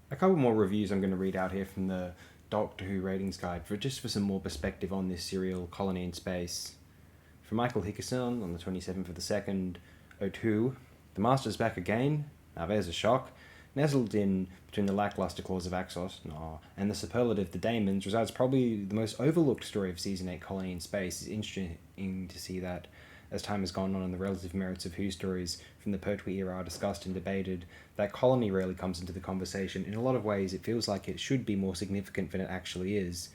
A couple more reviews I'm going to read out here from the Doctor Who ratings guide for some more perspective on this serial Colony in Space. For Michael Hickerson on the 27th of the 2nd, '02, the Master's back again. Now there's a shock. Nestled in between the lackluster claws of Axos and the superlative The Daemons resides probably the most overlooked story of Season 8 Colony in Space. It's interesting to see that as time has gone on and the relative merits of Who stories from the Pertwee era are discussed and debated, that Colony rarely comes into the conversation. In a lot of ways, it feels like it should be more significant than it actually is.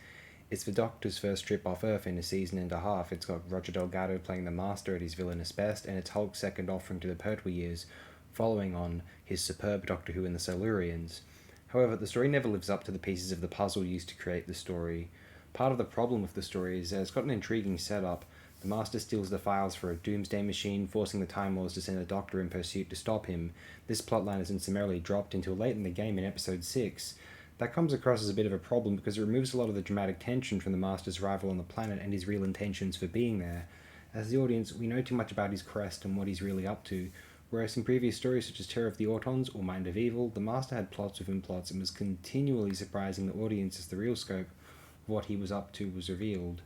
It's the Doctor's first trip off Earth in a season and a half. It's got Roger Delgado playing the Master at his villainous best, and it's Hulk's second offering to the Pertwee years, following on his superb Doctor Who in the Silurians. However, the story never lives up to the pieces of the puzzle used to create the story. Part of the problem with the story is that it's got an intriguing setup. The Master steals the files for a doomsday machine, forcing the Time Lords to send a Doctor in pursuit to stop him. This plotline isn't summarily dropped until late in the game in Episode 6. That comes across as a bit of a problem because it removes a lot of the dramatic tension from the Master's arrival on the planet and his real intentions for being there. As the audience, we know too much about his quest and what he's really up to, whereas in previous stories such as Terror of the Autons or Mind of Evil, the Master had plots within plots and was continually surprising the audience as the real scope of what he was up to was revealed.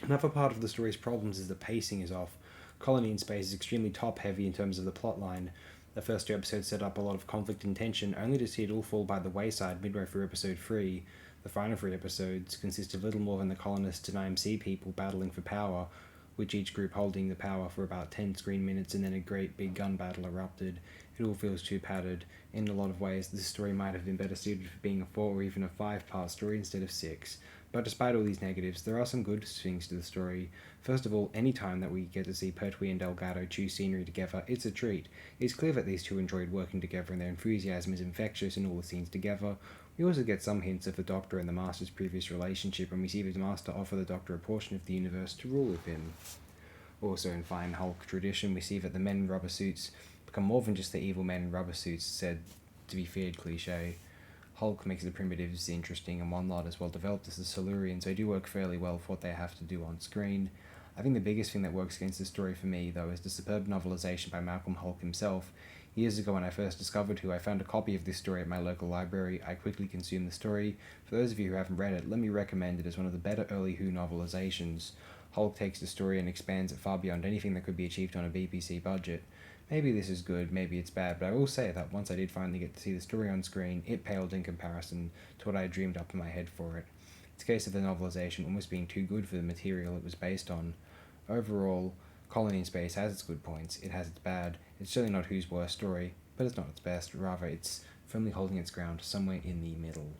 Another part of the story's problems is the pacing is off. Colony in Space is extremely top-heavy in terms of the plotline. The first two episodes set up a lot of conflict and tension, only to see it all fall by the wayside midway through episode 3. The final 3 episodes consist of little more than the colonists and IMC people battling for power, with each group holding the power for about 10 screen minutes, and then a great big gun battle erupted. It all feels too padded. In a lot of ways, this story might have been better suited for being a 4 or even a 5-part story instead of 6. But despite all these negatives, there are some good things to the story. First of all, any time that we get to see Pertwee and Delgado choose scenery together, it's a treat. It's clear that these two enjoyed working together and their enthusiasm is infectious in all the scenes together. We also get some hints of the Doctor and the Master's previous relationship, and we see the Master offer the Doctor a portion of the universe to rule with him. Also, in fine Hulk tradition, we see that the men in rubber suits become more than just the evil men in rubber suits, said to be feared cliche. Hulk makes the primitives interesting, and one lot as well developed as the Silurians. They do work fairly well for what they have to do on screen. I think the biggest thing that works against the story for me, though, is the superb novelization by Malcolm Hulke himself. Years ago when I first discovered Who, I found a copy of this story at my local library. I quickly consumed the story. For those of you who haven't read it, let me recommend it as one of the better early Who novelizations. Hulke takes the story and expands it far beyond anything that could be achieved on a BBC budget. Maybe this is good, maybe it's bad, but I will say that once I did finally get to see the story on screen, it paled in comparison to what I had dreamed up in my head for it. It's a case of the novelization almost being too good for the material it was based on. Overall, Colony in Space has its good points, it has its bad. It's certainly not Who's worst story, but it's not its best. Rather, it's firmly holding its ground somewhere in the middle.